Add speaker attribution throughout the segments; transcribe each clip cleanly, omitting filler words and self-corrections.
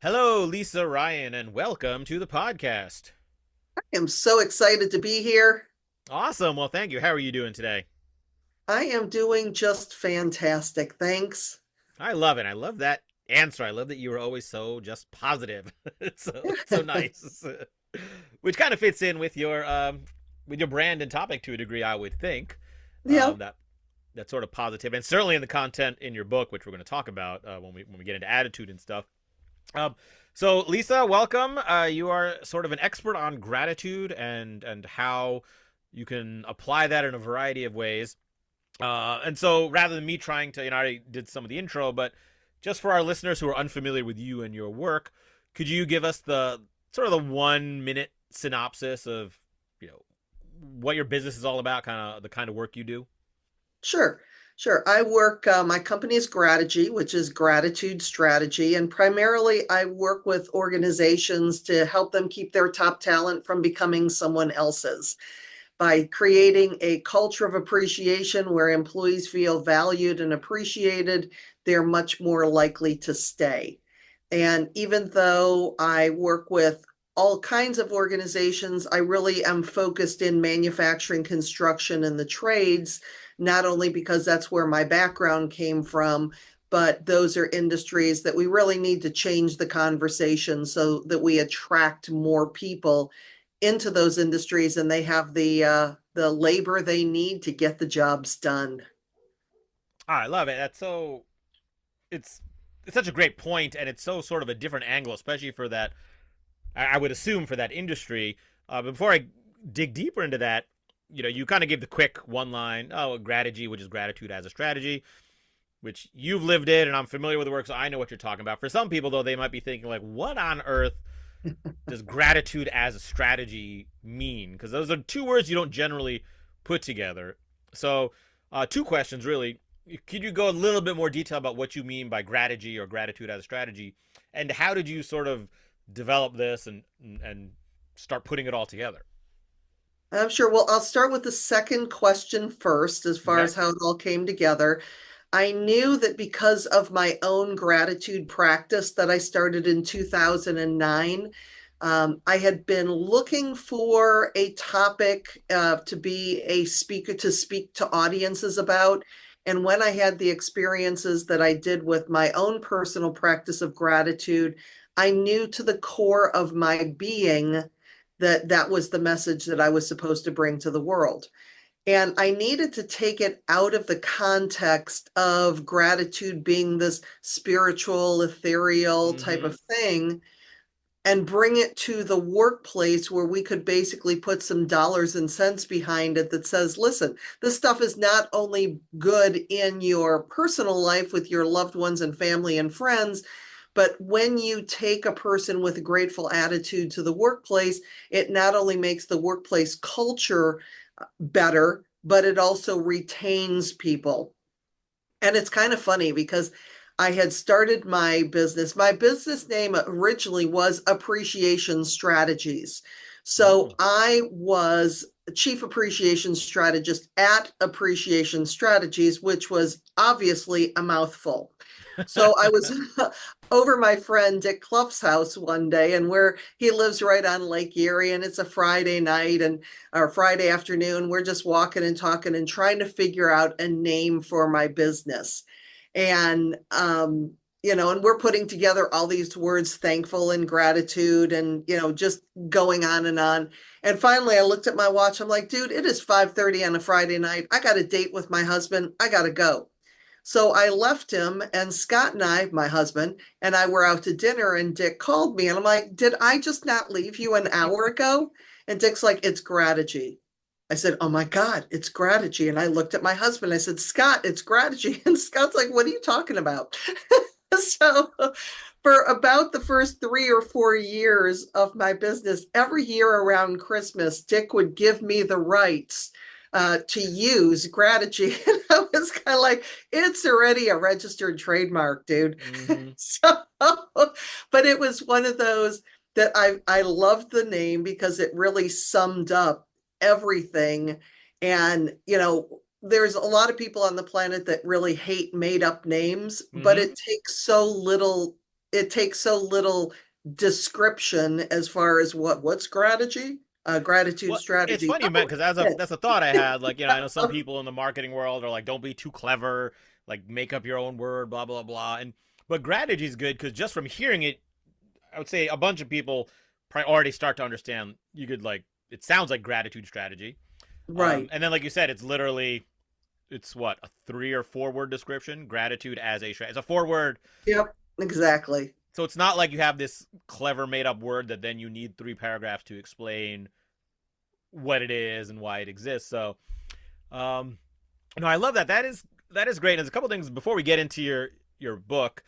Speaker 1: Hello, Lisa Ryan, and welcome to the podcast.
Speaker 2: I am so excited to be here.
Speaker 1: Awesome. Well, thank you. How are you doing today?
Speaker 2: I am doing just fantastic. Thanks.
Speaker 1: I love it. I love that answer. I love that you were always so just positive. It's so nice. Which kind of fits in with your brand and topic to a degree, I would think.
Speaker 2: Yeah.
Speaker 1: That that sort of positive, and certainly in the content in your book, which we're going to talk about when we get into attitude and stuff. Um, so Lisa, welcome. You are sort of an expert on gratitude and how you can apply that in a variety of ways. And so rather than me trying to, I already did some of the intro, but just for our listeners who are unfamiliar with you and your work, could you give us the sort of the 1 minute synopsis of, you know, what your business is all about, kind of the kind of work you do?
Speaker 2: Sure. Sure. My company is Grategy, which is gratitude strategy. And primarily, I work with organizations to help them keep their top talent from becoming someone else's by creating a culture of appreciation where employees feel valued and appreciated. They're much more likely to stay. And even though I work with all kinds of organizations, I really am focused in manufacturing, construction, and the trades, not only because that's where my background came from, but those are industries that we really need to change the conversation so that we attract more people into those industries and they have the labor they need to get the jobs done.
Speaker 1: I love it. It's it's such a great point, and it's so sort of a different angle, especially for that. I would assume for that industry. But before I dig deeper into that, you kind of gave the quick one line, Grategy, which is gratitude as a strategy, which you've lived it, and I'm familiar with the work, so I know what you're talking about. For some people, though, they might be thinking, like, what on earth does gratitude as a strategy mean? Because those are two words you don't generally put together. So, two questions really. Could you go a little bit more detail about what you mean by Grategy or gratitude as a strategy, and how did you sort of develop this and start putting it all together?
Speaker 2: I'm sure. Well, I'll start with the second question first, as far
Speaker 1: Okay.
Speaker 2: as how it all came together. I knew that because of my own gratitude practice that I started in 2009, I had been looking for a topic to be a speaker to speak to audiences about. And when I had the experiences that I did with my own personal practice of gratitude, I knew to the core of my being that that was the message that I was supposed to bring to the world. And I needed to take it out of the context of gratitude being this spiritual, ethereal type
Speaker 1: Mm-hmm.
Speaker 2: of thing and bring it to the workplace where we could basically put some dollars and cents behind it that says, listen, this stuff is not only good in your personal life with your loved ones and family and friends, but when you take a person with a grateful attitude to the workplace, it not only makes the workplace culture better, but it also retains people. And it's kind of funny because I had started my business. My business name originally was Appreciation Strategies. So
Speaker 1: Mm.
Speaker 2: I was chief appreciation strategist at Appreciation Strategies, which was obviously a mouthful. So I was over my friend Dick Clough's house one day, and where he lives right on Lake Erie, and it's a Friday night and or Friday afternoon. We're just walking and talking and trying to figure out a name for my business. And and we're putting together all these words, thankful and gratitude, and just going on and on. And finally I looked at my watch. I'm like, dude, it is 5:30 on a Friday night. I got a date with my husband. I gotta go. So I left him, and Scott and I, my husband, and I were out to dinner, and Dick called me, and I'm like, did I just not leave you an hour ago? And Dick's like, it's Grategy. I said, oh my God, it's Grategy. And I looked at my husband. I said, Scott, it's Grategy. And Scott's like, what are you talking about? So for about the first 3 or 4 years of my business, every year around Christmas, Dick would give me the rights to use Grategy. And I was kind of like, it's already a registered trademark, dude.
Speaker 1: Mm-hmm.
Speaker 2: So, but it was one of those that I loved the name because it really summed up everything. And, there's a lot of people on the planet that really hate made up names, but
Speaker 1: Mm-hmm.
Speaker 2: it takes so little it takes so little description as far as what's Grategy, gratitude
Speaker 1: Well, it's
Speaker 2: strategy.
Speaker 1: funny you meant
Speaker 2: Oh,
Speaker 1: because
Speaker 2: shit.
Speaker 1: that's a thought I had. Like, I know some people in the marketing world are like, don't be too clever, like make up your own word, blah blah blah. And but Grategy is good because just from hearing it, I would say a bunch of people already start to understand. You could like, it sounds like gratitude strategy.
Speaker 2: Right.
Speaker 1: And then like you said, it's literally it's what, a 3 or 4 word description. Gratitude as a strategy. It's a 4 word.
Speaker 2: Yep, exactly.
Speaker 1: So it's not like you have this clever made up word that then you need 3 paragraphs to explain what it is and why it exists. So, um, no, I love that. That is great. And there's a couple things before we get into your book.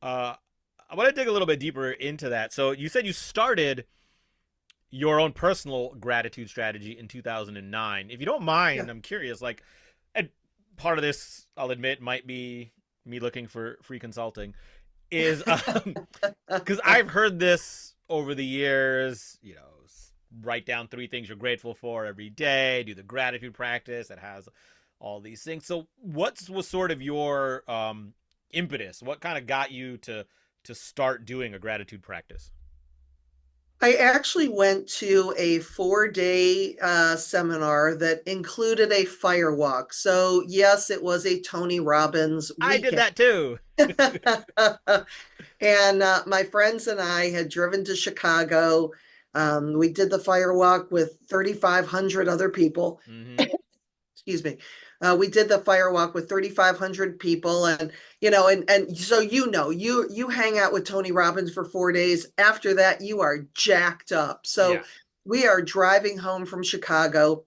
Speaker 1: Uh, I want to dig a little bit deeper into that. So you said you started your own personal gratitude strategy in 2009. If you don't
Speaker 2: Yeah.
Speaker 1: mind, I'm curious. Like, and part of this, I'll admit, might be me looking for free consulting. Is because I've heard this over the years. Write down 3 things you're grateful for every day. Do the gratitude practice that has all these things. So, what was sort of your impetus? What kind of got you to start doing a gratitude practice?
Speaker 2: I actually went to a 4-day seminar that included a fire walk. So, yes, it was a Tony Robbins
Speaker 1: I did
Speaker 2: weekend.
Speaker 1: that too.
Speaker 2: And my friends and I had driven to Chicago. We did the fire walk with 3,500 other people.
Speaker 1: Mm-hmm.
Speaker 2: Excuse me. We did the fire walk with 3,500 people, and and so you hang out with Tony Robbins for 4 days. After that, you are jacked up. So
Speaker 1: Yeah.
Speaker 2: we are driving home from Chicago.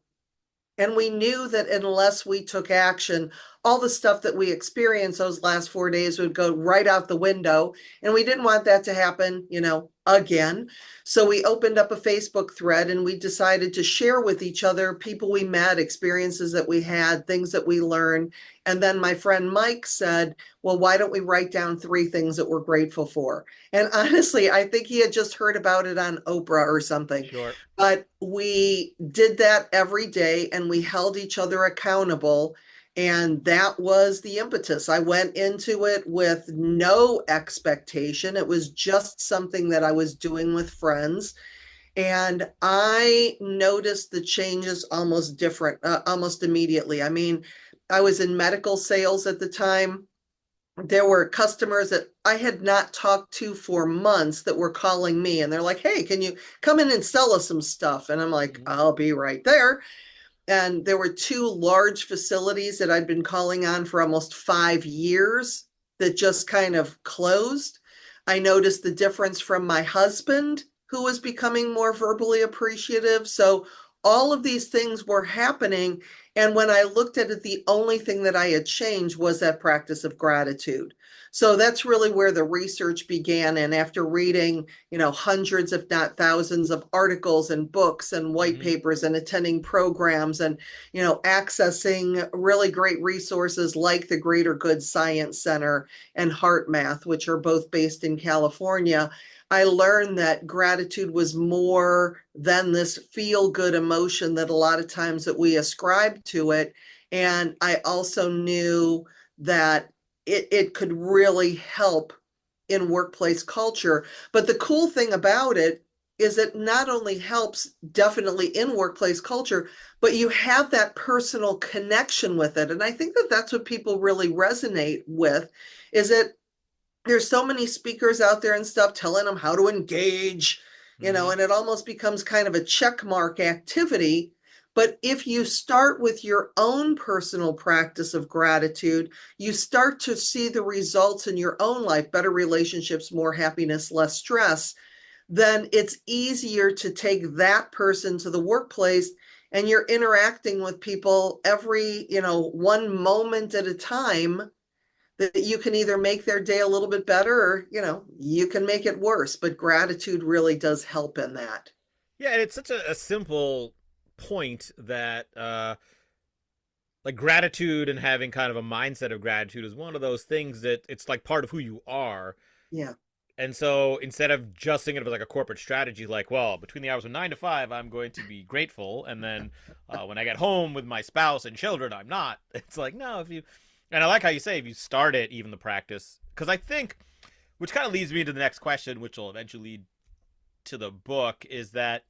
Speaker 2: And we knew that unless we took action, all the stuff that we experienced those last 4 days would go right out the window. And we didn't want that to happen, again. So we opened up a Facebook thread and we decided to share with each other people we met, experiences that we had, things that we learned. And then my friend Mike said, well, why don't we write down 3 things that we're grateful for? And honestly, I think he had just heard about it on Oprah or something.
Speaker 1: Sure.
Speaker 2: But we did that every day and we held each other accountable. And that was the impetus. I went into it with no expectation. It was just something that I was doing with friends. And I noticed the changes almost immediately. I mean, I was in medical sales at the time. There were customers that I had not talked to for months that were calling me and they're like, hey, can you come in and sell us some stuff? And I'm like,
Speaker 1: Mm-hmm.
Speaker 2: I'll be right there. And there were 2 large facilities that I'd been calling on for almost 5 years that just kind of closed. I noticed the difference from my husband, who was becoming more verbally appreciative. So all of these things were happening. And when I looked at it, the only thing that I had changed was that practice of gratitude. So that's really where the research began. And after reading, hundreds, if not thousands of articles and books and white
Speaker 1: Mm-hmm.
Speaker 2: papers and attending programs and, accessing really great resources like the Greater Good Science Center and Heart Math, which are both based in California, I learned that gratitude was more than this feel good emotion that a lot of times that we ascribe to it. And I also knew that it could really help in workplace culture. But the cool thing about it is it not only helps definitely in workplace culture, but you have that personal connection with it. And I think that that's what people really resonate with is that there's so many speakers out there and stuff telling them how to engage,
Speaker 1: Mm-hmm.
Speaker 2: and it almost becomes kind of a check mark activity. But if you start with your own personal practice of gratitude, you start to see the results in your own life, better relationships, more happiness, less stress, then it's easier to take that person to the workplace and you're interacting with people every, one moment at a time that you can either make their day a little bit better or, you can make it worse. But gratitude really does help in that.
Speaker 1: Yeah, and it's such a simple point that like gratitude and having kind of a mindset of gratitude is one of those things that it's like part of who you are.
Speaker 2: Yeah.
Speaker 1: And so instead of just thinking of it like a corporate strategy, like, well, between the hours of 9 to 5, I'm going to be grateful. And then when I get home with my spouse and children, I'm not. It's like, no, if you, and I like how you say, if you start it, even the practice, because I think which kind of leads me to the next question, which will eventually lead to the book, is that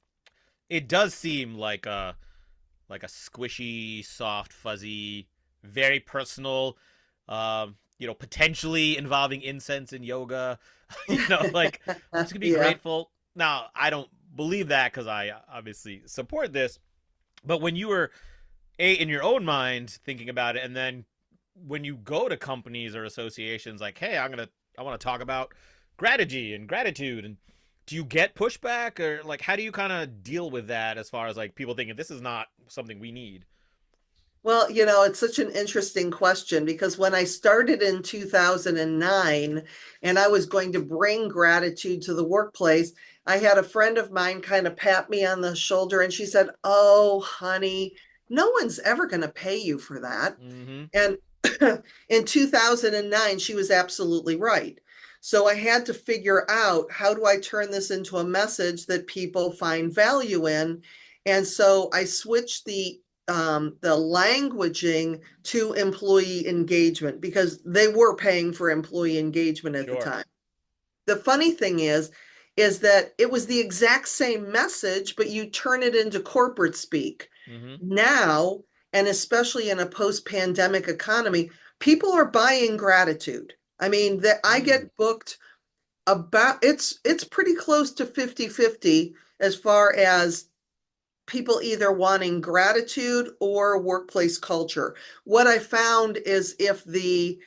Speaker 1: it does seem like a squishy, soft, fuzzy, very personal, potentially involving incense and yoga. Like I'm just gonna be
Speaker 2: Yeah.
Speaker 1: grateful. Now I don't believe that because I obviously support this. But when you were in your own mind thinking about it, and then when you go to companies or associations, like, hey, I want to talk about Grategy and gratitude, and do you get pushback, or like how do you kind of deal with that as far as like people thinking this is not something we need?
Speaker 2: Well, it's such an interesting question because when I started in 2009 and I was going to bring gratitude to the workplace, I had a friend of mine kind of pat me on the shoulder and she said, "Oh, honey, no one's ever going to pay you for that."
Speaker 1: Mm-hmm.
Speaker 2: And in 2009, she was absolutely right. So I had to figure out, how do I turn this into a message that people find value in? And so I switched the languaging to employee engagement because they were paying for employee engagement at the
Speaker 1: Sure.
Speaker 2: time. The funny thing is that it was the exact same message, but you turn it into corporate speak.
Speaker 1: Mm-hmm.
Speaker 2: Now, and especially in a post-pandemic economy, people are buying gratitude. I mean, that I
Speaker 1: Mm.
Speaker 2: get booked about, it's pretty close to 50-50 as far as people either wanting gratitude or workplace culture. What I found is, if the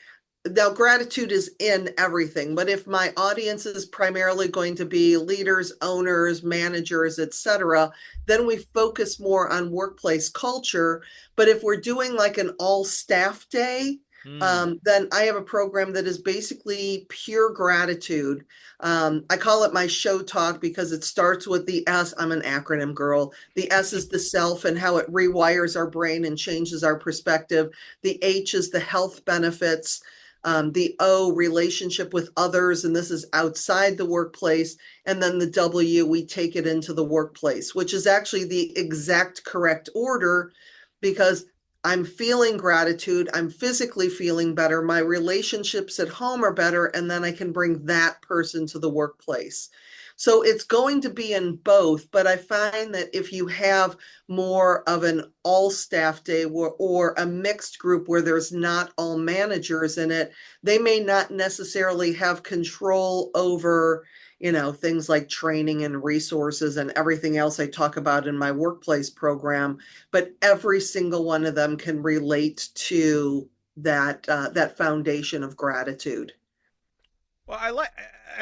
Speaker 2: now gratitude is in everything, but if my audience is primarily going to be leaders, owners, managers, etc., then we focus more on workplace culture. But if we're doing like an all staff day,
Speaker 1: Mm.
Speaker 2: then I have a program that is basically pure gratitude. I call it my show talk because it starts with the S. I'm an acronym girl. The S is the self and how it rewires our brain and changes our perspective. The H is the health benefits. The O, relationship with others, and this is outside the workplace. And then the W, we take it into the workplace, which is actually the exact correct order because I'm feeling gratitude. I'm physically feeling better. My relationships at home are better. And then I can bring that person to the workplace. So it's going to be in both. But I find that if you have more of an all staff day or a mixed group where there's not all managers in it, they may not necessarily have control over, things like training and resources and everything else I talk about in my workplace program, but every single one of them can relate to that foundation of gratitude.
Speaker 1: Well, I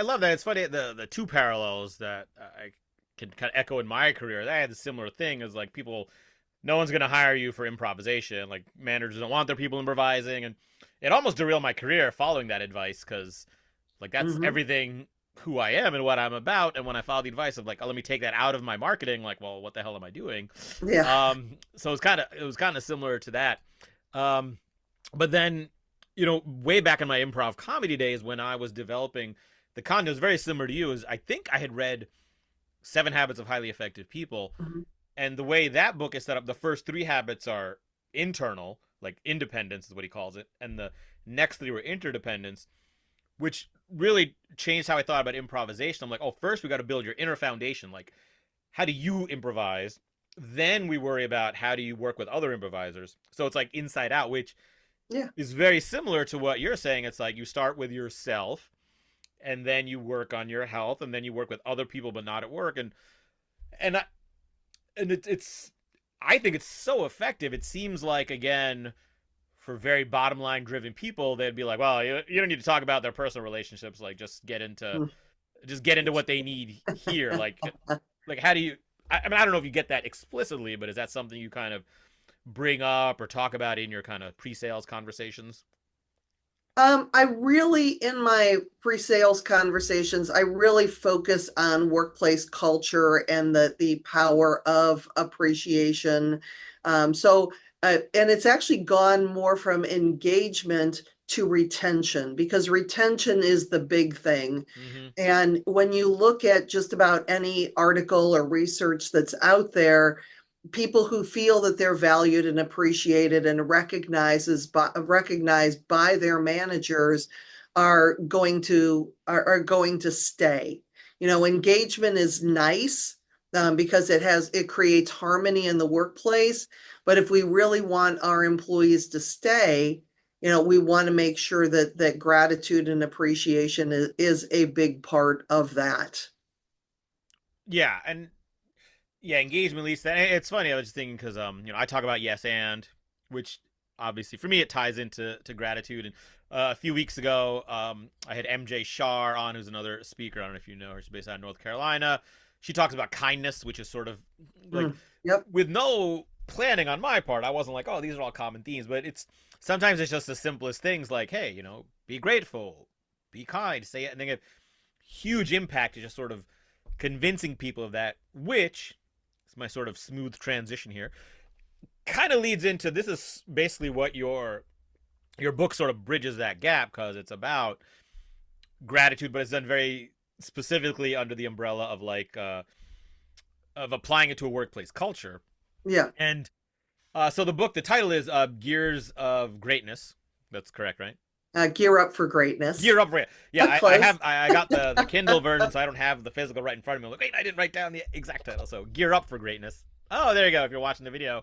Speaker 1: love that. It's funny the two parallels that I can kind of echo in my career. I had a similar thing as like people, no one's going to hire you for improvisation. Like managers don't want their people improvising, and it almost derailed my career following that advice because like that's
Speaker 2: Mm-hmm.
Speaker 1: everything who I am and what I'm about. And when I followed the advice of like, oh, let me take that out of my marketing, like, well, what the hell am I doing?
Speaker 2: Yeah.
Speaker 1: So it was kind of similar to that. Um, but then, way back in my improv comedy days when I was developing the content, it was very similar to you. Is I think I had read Seven Habits of Highly Effective People,
Speaker 2: Mm-hmm.
Speaker 1: and the way that book is set up, the first three habits are internal, like independence is what he calls it, and the next three were interdependence, which really changed how I thought about improvisation. I'm like, oh, first we got to build your inner foundation. Like, how do you improvise? Then we worry about how do you work with other improvisers. So it's like inside out, which
Speaker 2: Yeah.
Speaker 1: is very similar to what you're saying. It's like you start with yourself, and then you work on your health, and then you work with other people, but not at work. And I, and it's I think it's so effective. It seems like again for very bottom line driven people, they'd be like, well, you don't need to talk about their personal relationships. Like just get into what they need here. Like how do you? I mean, I don't know if you get that explicitly, but is that something you kind of bring up or talk about in your kind of pre-sales conversations?
Speaker 2: I really, in my pre-sales conversations, I really focus on workplace culture and the power of appreciation. And it's actually gone more from engagement to retention because retention is the big thing.
Speaker 1: Mm-hmm.
Speaker 2: And when you look at just about any article or research that's out there, people who feel that they're valued and appreciated and recognized by their managers are going to stay. Engagement is nice, because it creates harmony in the workplace. But if we really want our employees to stay, we want to make sure that gratitude and appreciation is a big part of that.
Speaker 1: Yeah, and yeah, engagement leads to that. It's funny. I was just thinking because I talk about yes and, which obviously for me it ties into gratitude. And a few weeks ago, I had MJ Shar on, who's another speaker. I don't know if you know her. She's based out of North Carolina. She talks about kindness, which is sort of like,
Speaker 2: Yep.
Speaker 1: with no planning on my part. I wasn't like, oh, these are all common themes, but it's sometimes it's just the simplest things like, hey, be grateful, be kind, say it, and they get huge impact to just sort of convincing people of that, which is my sort of smooth transition here, kind of leads into this is basically what your book sort of bridges that gap because it's about gratitude, but it's done very specifically under the umbrella of of applying it to a workplace culture.
Speaker 2: Yeah.
Speaker 1: And so the title is Gears of Greatness. That's correct, right?
Speaker 2: Gear up for greatness.
Speaker 1: Gear up for it. Yeah,
Speaker 2: Close.
Speaker 1: I got the Kindle version, so I don't have the physical right in front of me. I'm like, wait, I didn't write down the exact title. So Gear Up for Greatness. Oh, there you go. If you're watching the video,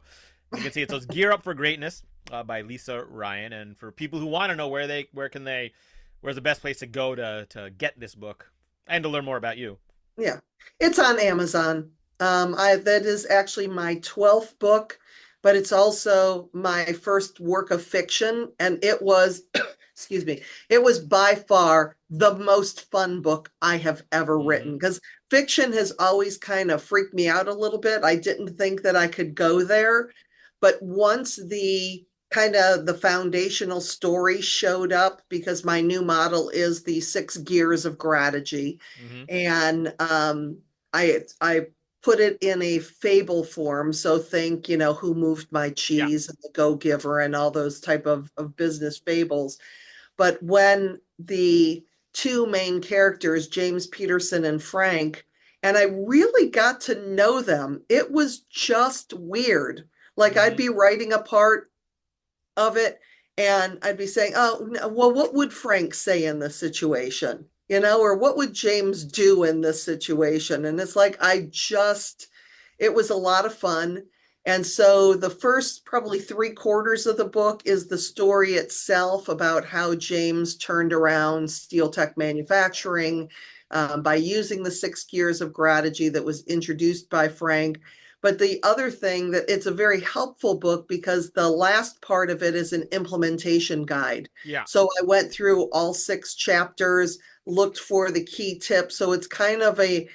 Speaker 1: you can see it. So it's Gear Up for Greatness by Lisa Ryan. And for people who want to know where's the best place to go to get this book and to learn more about you.
Speaker 2: Yeah, it's on Amazon. That is actually my 12th book, but it's also my first work of fiction, and it was, excuse me, it was by far the most fun book I have ever
Speaker 1: Mm-hmm.
Speaker 2: written because fiction has always kind of freaked me out a little bit. I didn't think that I could go there, but once the foundational story showed up, because my new model is the 6 gears of Grategy,
Speaker 1: Mm-hmm.
Speaker 2: and I put it in a fable form. So think, Who Moved My
Speaker 1: Yeah.
Speaker 2: Cheese and The Go Giver and all those type of business fables. But when the two main characters, James Peterson and Frank, and I really got to know them, it was just weird. Like I'd
Speaker 1: Mm-hmm.
Speaker 2: be writing a part of it, and I'd be saying, "Oh, well, what would Frank say in this situation?" Or what would James do in this situation? And it's like it was a lot of fun. And so the first probably 3/4 of the book is the story itself about how James turned around steel tech manufacturing, by using the 6 gears of Grategy that was introduced by Frank. But the other thing, that it's a very helpful book because the last part of it is an implementation guide.
Speaker 1: Yeah.
Speaker 2: So I went through all 6 chapters, looked for the key tips. So it's kind of a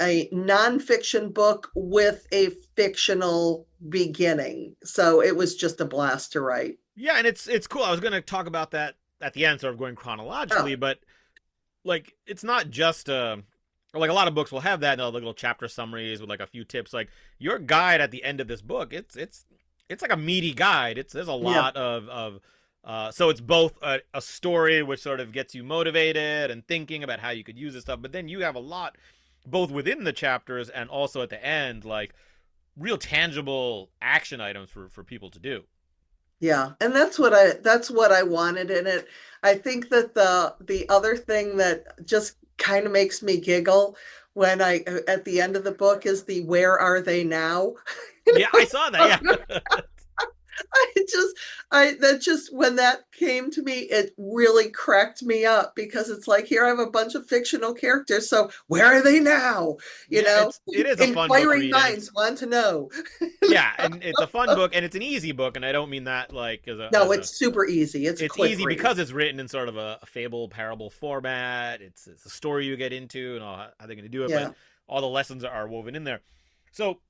Speaker 2: nonfiction book with a fictional beginning. So it was just a blast to write.
Speaker 1: Yeah, and it's cool. I was going to talk about that at the end, sort of going
Speaker 2: Oh,
Speaker 1: chronologically, but like it's not just like a lot of books will have that little chapter summaries with like a few tips. Like your guide at the end of this book, it's like a meaty guide. There's a
Speaker 2: yeah,
Speaker 1: lot so it's both a story which sort of gets you motivated and thinking about how you could use this stuff, but then you have a lot both within the chapters and also at the end, like real tangible action items for people to do.
Speaker 2: yeah. And that's what I wanted in it. I think that the other thing that just kind of makes me giggle when I at the end of the book is the "where are they now?"
Speaker 1: Yeah, I saw that. Yeah.
Speaker 2: I just, I that just when that came to me, it really cracked me up because it's like, here I have a bunch of fictional characters. So where are they now? You
Speaker 1: Yeah,
Speaker 2: know,
Speaker 1: it is a fun book to
Speaker 2: inquiring
Speaker 1: read, and it's
Speaker 2: minds want to know.
Speaker 1: yeah, and it's a fun book, and it's an easy book, and I don't mean that like
Speaker 2: No, it's super easy. It's a
Speaker 1: it's
Speaker 2: quick
Speaker 1: easy
Speaker 2: read.
Speaker 1: because it's written in sort of a fable parable format. It's a story you get into and how they're going to do it, but
Speaker 2: Yeah.
Speaker 1: all the lessons are woven in there. So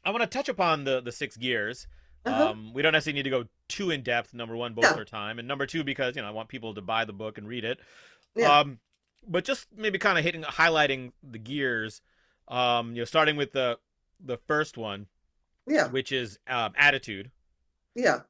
Speaker 1: I want to touch upon the 6 gears.
Speaker 2: Uh-huh.
Speaker 1: We don't necessarily need to go too in depth. Number one, both
Speaker 2: Yeah.
Speaker 1: for time, and number two, because I want people to buy the book and read it.
Speaker 2: Yeah.
Speaker 1: Um, but just maybe kind of highlighting the gears. Starting with the first one,
Speaker 2: Yeah.
Speaker 1: which is attitude.
Speaker 2: Yeah.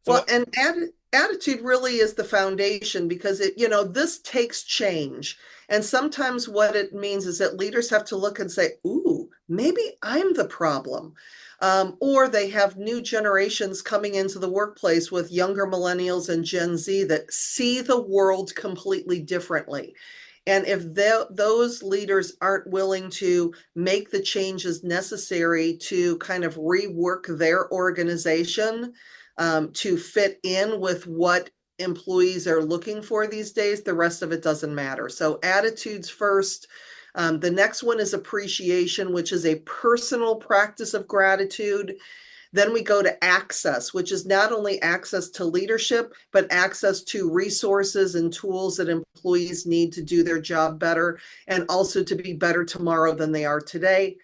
Speaker 1: So
Speaker 2: Well,
Speaker 1: what?
Speaker 2: and attitude really is the foundation because this takes change. And sometimes what it means is that leaders have to look and say, ooh, maybe I'm the problem. Or they have new generations coming into the workplace with younger millennials and Gen Z that see the world completely differently. And if those leaders aren't willing to make the changes necessary to kind of rework their organization to fit in with what employees are looking for these days, the rest of it doesn't matter. So attitudes first. The next one is appreciation, which is a personal practice of gratitude. Then we go to access, which is not only access to leadership, but access to resources and tools that employees need to do their job better and also to be better tomorrow than they are today.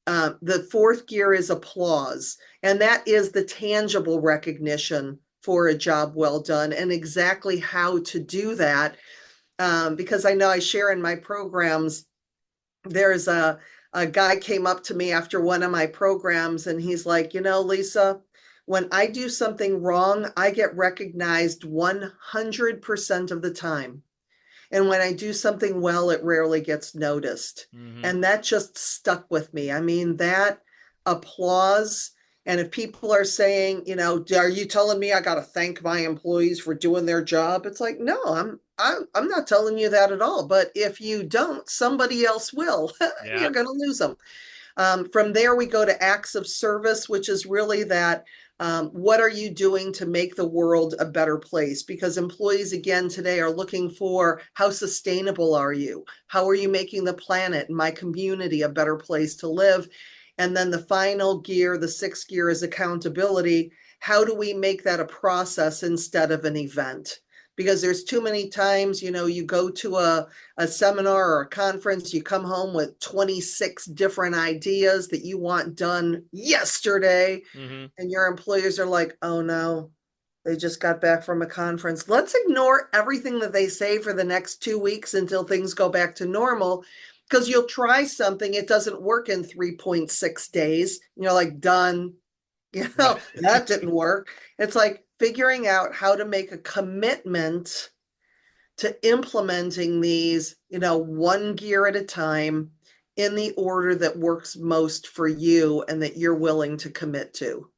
Speaker 2: The fourth gear is applause, and that is the tangible recognition for a job well done and exactly how to do that. Because I know I share in my programs, there's a guy came up to me after one of my programs and he's like, Lisa, when I do something wrong, I get recognized 100% of the time. And when I do something well, it rarely gets noticed.
Speaker 1: Mm-hmm.
Speaker 2: And that just stuck with me. I mean, that applause. And if people are saying, are you telling me I got to thank my employees for doing their job? It's like, no, I'm not telling you that at all. But if you don't, somebody else will.
Speaker 1: Yeah.
Speaker 2: You're going to lose them. From there, we go to acts of service, which is really that what are you doing to make the world a better place? Because employees, again, today are looking for how sustainable are you? How are you making the planet and my community a better place to live? And then the final gear, the sixth gear, is accountability. How do we make that a process instead of an event? Because there's too many times, you go to a seminar or a conference, you come home with 26 different ideas that you want done yesterday,
Speaker 1: Mm-hmm.
Speaker 2: and your employers are like, oh no, they just got back from a conference. Let's ignore everything that they say for the next 2 weeks until things go back to normal. Because you'll try something, it doesn't work in 3.6 days. And you're like, done.
Speaker 1: Right.
Speaker 2: That didn't work. It's like figuring out how to make a commitment to implementing these, one gear at a time in the order that works most for you and that you're willing to commit to.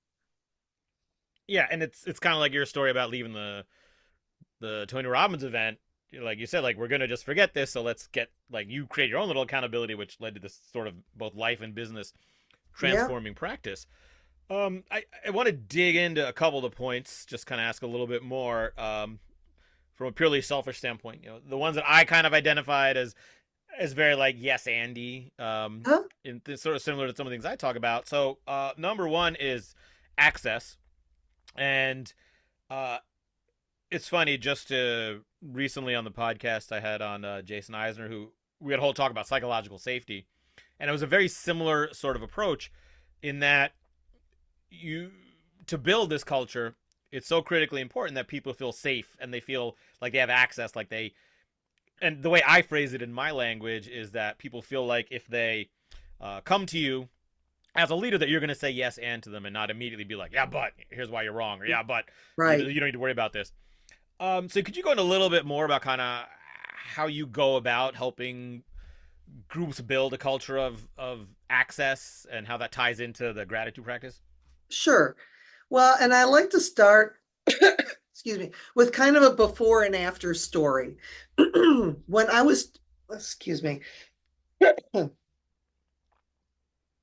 Speaker 1: Yeah, and it's kind of like your story about leaving the Tony Robbins event. Like you said, like we're gonna just forget this, so let's get like you create your own little accountability, which led to this sort of both life and business
Speaker 2: Yeah,
Speaker 1: transforming practice. I want to dig into a couple of the points, just kind of ask a little bit more from a purely selfish standpoint. The ones that I kind of identified as very like yes, Andy,
Speaker 2: huh?
Speaker 1: sort of similar to some of the things I talk about. So number one is access, and uh, it's funny. Just recently on the podcast I had on Jason Eisner, who we had a whole talk about psychological safety, and it was a very similar sort of approach in that you to build this culture, it's so critically important that people feel safe and they feel like they have access, like they. And the way I phrase it in my language is that people feel like if they come to you as a leader, that you're going to say yes and to them and not immediately be like, yeah, but here's why you're wrong, or yeah, but
Speaker 2: Right.
Speaker 1: you don't need to worry about this. So could you go into a little bit more about kind of how you go about helping groups build a culture of access and how that ties into the gratitude practice?
Speaker 2: Sure. Well, and I like to start, excuse me, with kind of a before and after story. When I was, excuse me,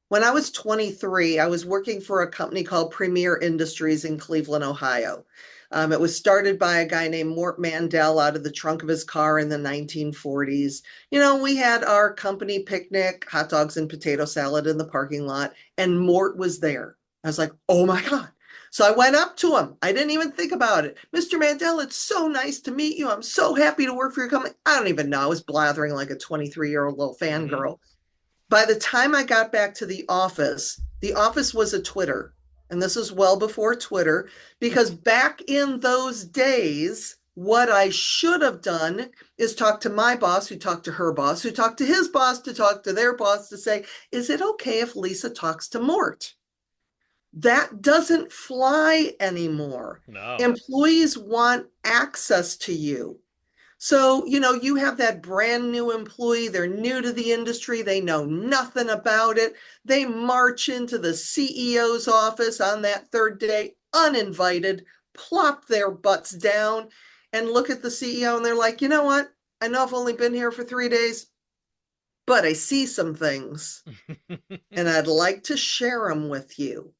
Speaker 2: when I was 23, I was working for a company called Premier Industries in Cleveland, Ohio. It was started by a guy named Mort Mandel out of the trunk of his car in the 1940s. We had our company picnic, hot dogs and potato salad in the parking lot, and Mort was there. I was like, oh my God. So I went up to him. I didn't even think about it. Mr. Mandel, it's so nice to meet you. I'm so happy to work for your company. I don't even know. I was blathering like a 23-year-old little
Speaker 1: Mm-hmm.
Speaker 2: fangirl. By the time I got back to the office was a Twitter. And this is well before Twitter, because back in those days, what I should have done is talk to my boss, who talked to her boss, who talked to his boss, to talk to their boss, to say, is it okay if Lisa talks to Mort? That doesn't fly anymore.
Speaker 1: No.
Speaker 2: Employees want access to you. So, you have that brand new employee, they're new to the industry, they know nothing about it. They march into the CEO's office on that third day, uninvited, plop their butts down, and look at the CEO, and they're like, you know what? I know I've only been here for 3 days, but I see some things, and I'd like to share them with you.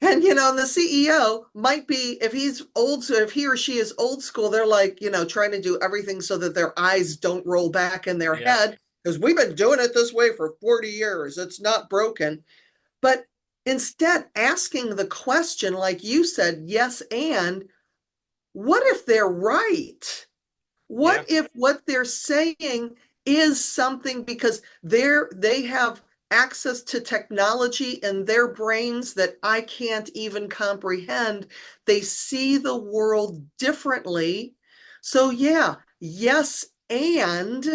Speaker 2: And the CEO might be, if he's old, so if he or she is old school, they're like, trying to do everything so that their eyes don't roll back in their
Speaker 1: Yep.
Speaker 2: head because we've been doing it this way for 40 years. It's not broken. But instead, asking the question, like you said, yes, and what if they're right?
Speaker 1: Yeah.
Speaker 2: What if what they're saying is something because they have access to technology in their brains that I can't even comprehend. They see the world differently. So yeah, yes, and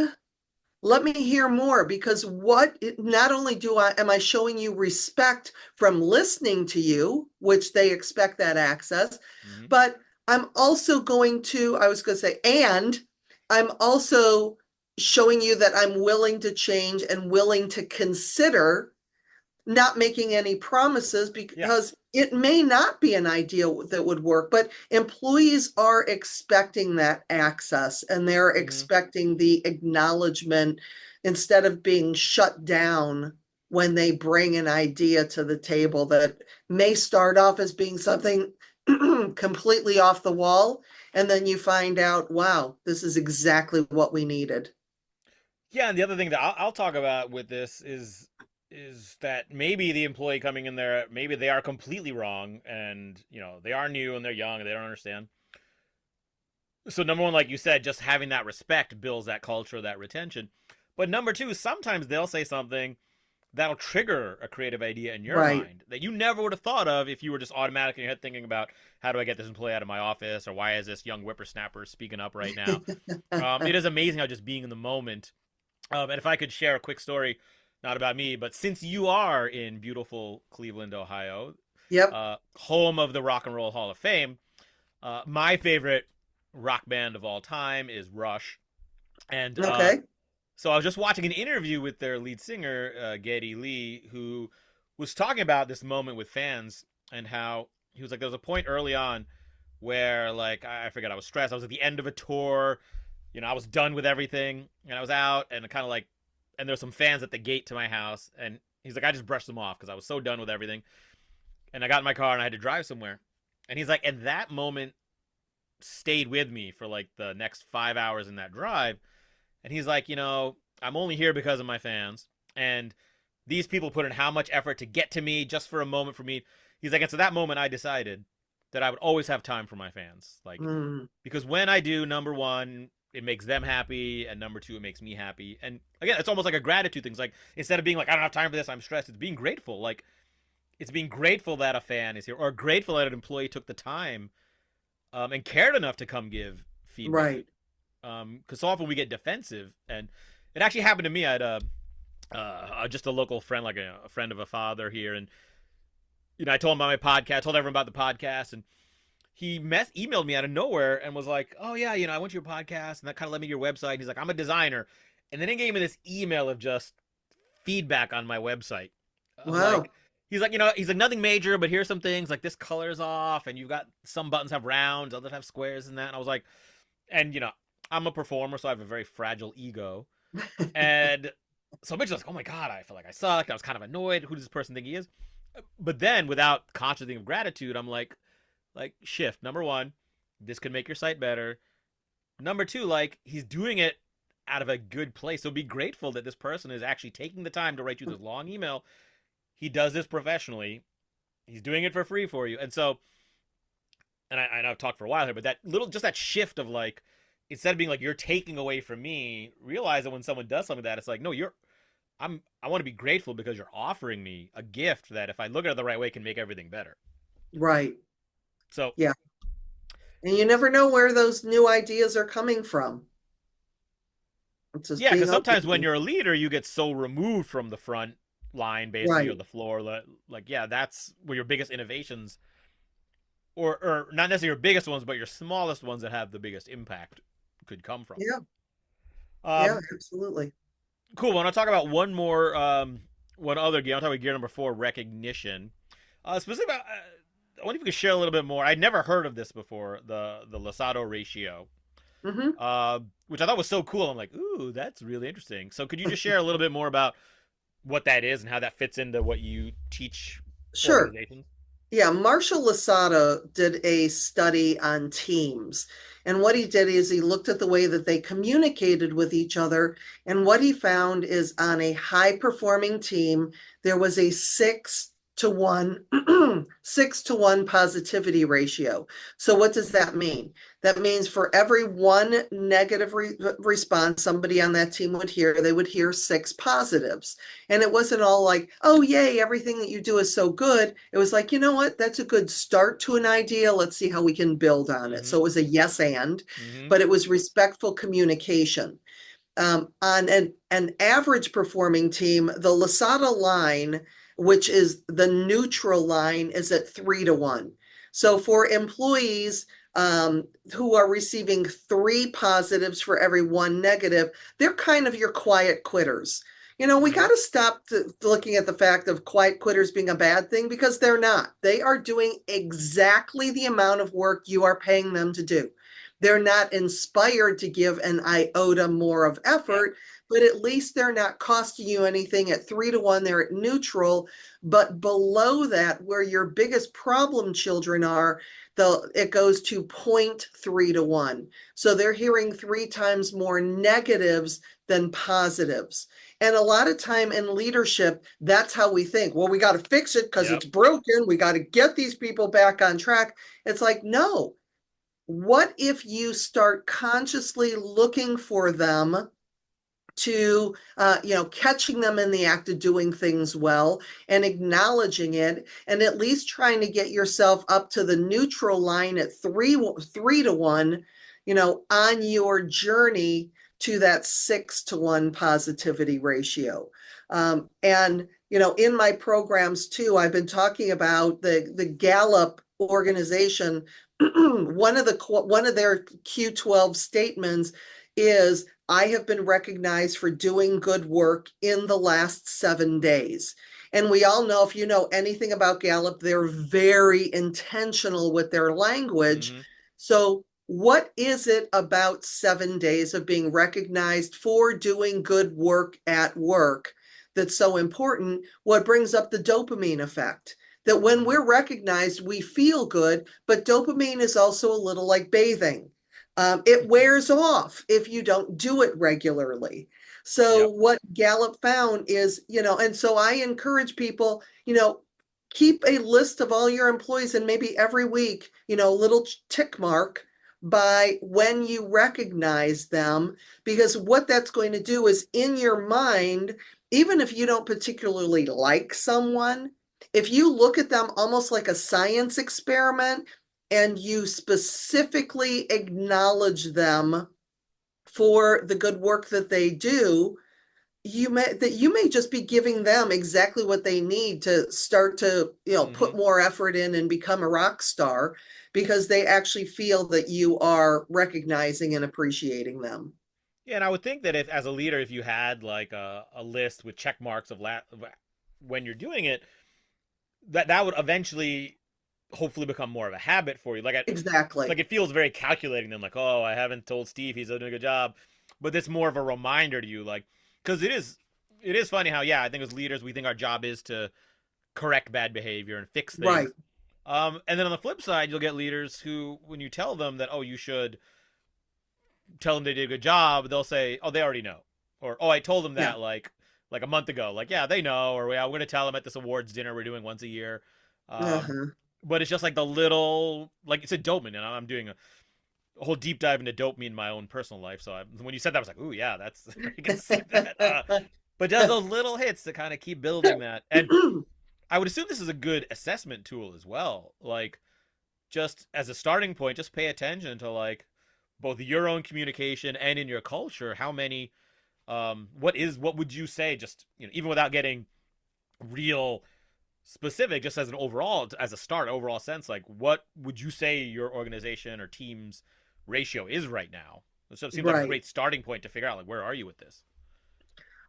Speaker 2: let me hear more because what not only do I am I showing you respect from listening to you, which they expect that access,
Speaker 1: Hmm.
Speaker 2: but I'm also I was going to say, and I'm also showing you that I'm willing to change and willing to consider not making any promises
Speaker 1: Yeah.
Speaker 2: because it may not be an idea that would work, but employees are expecting that access and they're
Speaker 1: Hmm.
Speaker 2: expecting the acknowledgement instead of being shut down when they bring an idea to the table that may start off as being something completely off the wall. And then you find out, wow, this is exactly what we needed.
Speaker 1: Yeah, and the other thing that I'll talk about with this is that maybe the employee coming in there, maybe they are completely wrong, and they are new and they're young and they don't understand. So number one, like you said, just having that respect builds that culture, that retention. But number two, sometimes they'll say something that'll trigger a creative idea in your
Speaker 2: Right.
Speaker 1: mind that you never would have thought of if you were just automatically in your head thinking about how do I get this employee out of my office, or why is this young whippersnapper speaking up right now. It is amazing how just being in the moment. And if I could share a quick story, not about me, but since you are in beautiful Cleveland, Ohio,
Speaker 2: Yep.
Speaker 1: home of the Rock and Roll Hall of Fame, my favorite rock band of all time is Rush. And
Speaker 2: Okay.
Speaker 1: so I was just watching an interview with their lead singer, Geddy Lee, who was talking about this moment with fans and how he was like, there was a point early on where, like, I forget, I was stressed. I was at the end of a tour. I was done with everything and I was out and kind of like, and there's some fans at the gate to my house. And he's like, I just brushed them off because I was so done with everything. And I got in my car and I had to drive somewhere. And he's like, and that moment stayed with me for like the next 5 hours in that drive. And he's like, I'm only here because of my fans. And these people put in how much effort to get to me just for a moment for me. He's like, and so that moment I decided that I would always have time for my fans. Like,
Speaker 2: Mm,
Speaker 1: because when I do, number one, it makes them happy, and number two, it makes me happy. And again, it's almost like a gratitude thing. It's like, instead of being like, I don't have time for this, I'm stressed, it's being grateful. Like, it's being grateful that a fan is here, or grateful that an employee took the time and cared enough to come give feedback.
Speaker 2: right.
Speaker 1: Because so often we get defensive, and it actually happened to me. I had just a local friend, like a friend of a father here, and I told him about my podcast, told everyone about the podcast, and he emailed me out of nowhere and was like, "Oh yeah, I went to your podcast, and that kind of led me to your website." And he's like, "I'm a designer," and then he gave me this email of just feedback on my website of like.
Speaker 2: Wow.
Speaker 1: He's like, he's like, nothing major, but here's some things like this color is off, and you've got some buttons have rounds, others have squares, and that. And I was like, and I'm a performer, so I have a very fragile ego. And so Mitch was like, oh my God, I feel like I sucked. I was kind of annoyed. Who does this person think he is? But then without conscious thinking of gratitude, I'm like, shift. Number one, this could make your site better. Number two, like, he's doing it out of a good place. So be grateful that this person is actually taking the time to write you this long email. He does this professionally. He's doing it for free for you. And so, and I've talked for a while here, but just that shift of like, instead of being like you're taking away from me, realize that when someone does something like that, it's like, no, I want to be grateful because you're offering me a gift that if I look at it the right way can make everything better.
Speaker 2: Right.
Speaker 1: So
Speaker 2: Yeah. And you never know where those new ideas are coming from. It's just
Speaker 1: yeah,
Speaker 2: being
Speaker 1: because sometimes when
Speaker 2: open.
Speaker 1: you're a leader, you get so removed from the front line basically or
Speaker 2: Right.
Speaker 1: the floor. Like yeah, that's where your biggest innovations, or not necessarily your biggest ones, but your smallest ones that have the biggest impact could come from.
Speaker 2: Yeah. Yeah,
Speaker 1: Um,
Speaker 2: absolutely.
Speaker 1: cool. I want to talk about one more, one other gear. I'll talk about gear number 4, recognition. Specifically, I wonder if you could share a little bit more. I'd never heard of this before, the Losado ratio,
Speaker 2: Hmm.
Speaker 1: which I thought was so cool. I'm like, ooh, that's really interesting. So could you just share a little bit more about what that is and how that fits into what you teach
Speaker 2: Sure.
Speaker 1: organizations?
Speaker 2: Yeah, Marshall Lasada did a study on teams. And what he did is he looked at the way that they communicated with each other. And what he found is on a high performing team, there was a 6 to 1, 6 to 1 positivity ratio. So what does that mean? That means for every one negative response somebody on that team would hear, they would hear 6 positives. And it wasn't all like, oh, yay, everything that you do is so good. It was like, you know what? That's a good start to an idea. Let's see how we can build on it.
Speaker 1: Mm-hmm.
Speaker 2: So it was a yes and,
Speaker 1: Mm-hmm.
Speaker 2: but it was respectful communication. On an average performing team, the Lasada line, which is the neutral line, is at 3 to 1. So for employees who are receiving 3 positives for every 1 negative, they're kind of your quiet quitters. We
Speaker 1: Mm-hmm.
Speaker 2: got to stop looking at the fact of quiet quitters being a bad thing because they're not. They are doing exactly the amount of work you are paying them to do. They're not inspired to give an iota more of
Speaker 1: Yep.
Speaker 2: effort, but at least they're not costing you anything. At 3 to 1, they're at neutral. But below that, where your biggest problem children are, it goes to 0.3 to 1. So they're hearing 3 times more negatives than positives. And a lot of time in leadership, that's how we think. Well, we got to fix it because
Speaker 1: Yep.
Speaker 2: it's broken. We got to get these people back on track. It's like, no, what if you start consciously looking for them to catching them in the act of doing things well and acknowledging it, and at least trying to get yourself up to the neutral line at 3 to 1, on your journey to that 6 to 1 positivity ratio. And in my programs too, I've been talking about the Gallup organization. One of their Q12 statements is, I have been recognized for doing good work in the last 7 days. And we all know, if you know anything about Gallup, they're very intentional with their language.
Speaker 1: Mm-hmm.
Speaker 2: So, what is it about 7 days of being recognized for doing good work at work that's so important? What brings up the dopamine effect? That when
Speaker 1: Mm-hmm.
Speaker 2: we're recognized, we feel good, but dopamine is also a little like bathing. It wears off if you don't do it regularly. So,
Speaker 1: Yep.
Speaker 2: what Gallup found is, and so I encourage people, keep a list of all your employees, and maybe every week, a little tick mark by when you recognize them, because what that's going to do is, in your mind, even if you don't particularly like someone, if you look at them almost like a science experiment and you specifically acknowledge them for the good work that they do, you may just be giving them exactly what they need to start to
Speaker 1: Mm-hmm.
Speaker 2: put more effort in and become a rock star, because they actually feel that you are recognizing and appreciating them.
Speaker 1: Yeah, and I would think that if, as a leader, if you had like a list with check marks of when you're doing it, that would eventually, hopefully, become more of a habit for you.
Speaker 2: Exactly.
Speaker 1: Like it feels very calculating. Then, like, oh, I haven't told Steve he's doing a good job, but it's more of a reminder to you, like, because it is funny how, yeah, I think as leaders we think our job is to correct bad behavior and fix
Speaker 2: Right.
Speaker 1: things. And then on the flip side, you'll get leaders who, when you tell them that, oh, you should tell them they did a good job, they'll say, oh, they already know, or oh, I told them
Speaker 2: Yeah.
Speaker 1: that like a month ago. Like, yeah, they know, or yeah, we're gonna tell them at this awards dinner we're doing once a year. Um,
Speaker 2: Uh-huh.
Speaker 1: but it's just like the little, like it's a dopamine, and I'm doing a whole deep dive into dopamine in my own personal life. So when you said that, I was like, ooh, yeah, that's I can see that. But does those little hits to kind of keep building that, and I would assume this is a good assessment tool as well. Like, just as a starting point, just pay attention to like both your own communication and in your culture, how many what would you say, just even without getting real specific, just as an overall, as a start overall sense, like what would you say your organization or team's ratio is right now, So it seems like a
Speaker 2: Right.
Speaker 1: great starting point to figure out like where are you with this.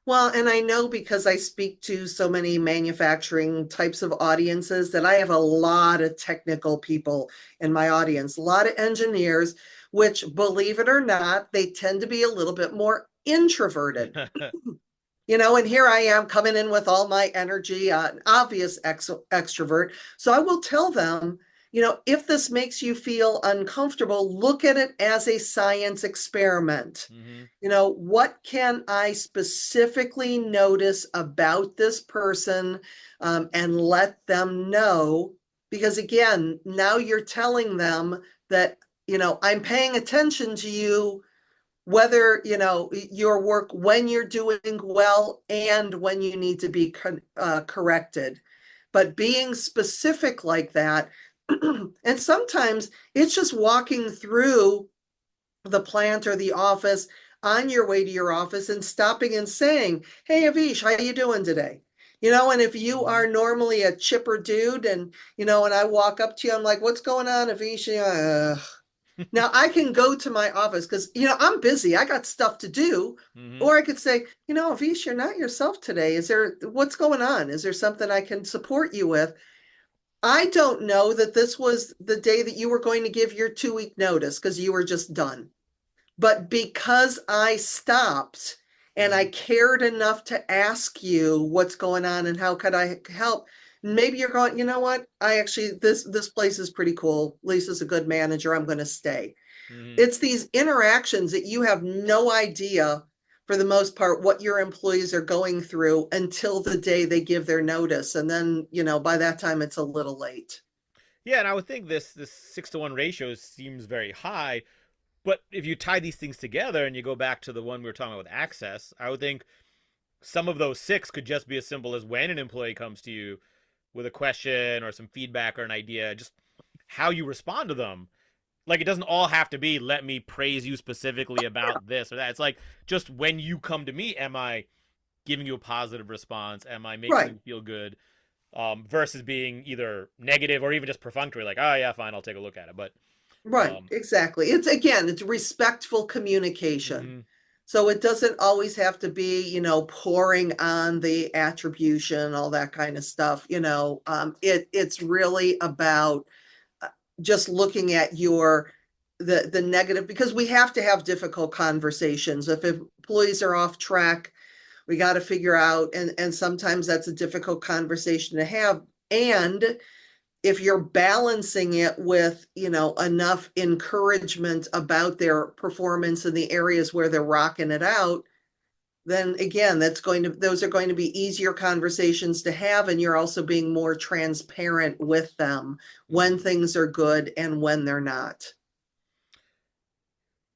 Speaker 2: Well, and I know because I speak to so many manufacturing types of audiences that I have a lot of technical people in my audience, a lot of engineers, which, believe it or not, they tend to be a little bit more introverted. And here I am coming in with all my energy, obvious extrovert. So I will tell them, if this makes you feel uncomfortable, look at it as a science experiment.
Speaker 1: Mm-hmm.
Speaker 2: What can I specifically notice about this person, and let them know? Because again, now you're telling them that, I'm paying attention to you, whether your work, when you're doing well and when you need to be corrected, but being specific like that. And sometimes it's just walking through the plant or the office on your way to your office and stopping and saying, hey Avish, how you doing today? And if you
Speaker 1: Mm-hmm.
Speaker 2: are normally a chipper dude, and I walk up to you, I'm like, what's going on, Avish? Now I can go to my office because, I'm busy. I got stuff to do.
Speaker 1: Mm-hmm.
Speaker 2: Or I could say, Avish, you're not yourself today. What's going on? Is there something I can support you with? I don't know that this was the day that you were going to give your 2 week notice because you were just done. But because I stopped and I
Speaker 1: Mm-hmm.
Speaker 2: cared enough to ask you what's going on and how could I help, maybe you're going, you know what? I actually, this place is pretty cool. Lisa's a good manager. I'm going to stay.
Speaker 1: Mm-hmm.
Speaker 2: It's these interactions that you have no idea, for the most part, what your employees are going through until the day they give their notice. And then, by that time, it's a little late.
Speaker 1: Yeah, and I would think this 6-to-1 ratio seems very high, but if you tie these things together and you go back to the one we were talking about with access, I would think some of those six could just be as simple as when an employee comes to you with a question or some feedback or an idea, just how you respond to them. Like it doesn't all have to be let me praise you specifically about this or that. It's like just when you come to me, am I giving you a positive response? Am I making
Speaker 2: Right.
Speaker 1: you feel good? Versus being either negative or even just perfunctory, like, oh yeah, fine, I'll take a look at it. But
Speaker 2: Right,
Speaker 1: um,
Speaker 2: exactly. It's respectful communication.
Speaker 1: mm-hmm,
Speaker 2: So it doesn't always have to be, pouring on the attribution, all that kind of stuff. It's really about uh, just looking at the negative, because we have to have difficult conversations. If employees are off track, we got to figure out, and sometimes that's a difficult conversation to have. And if you're balancing it with, enough encouragement about their performance in the areas where they're rocking it out, then again, those are going to be easier conversations to have. And you're also being more transparent with them when
Speaker 1: mm-hmm.
Speaker 2: things are good and when they're not.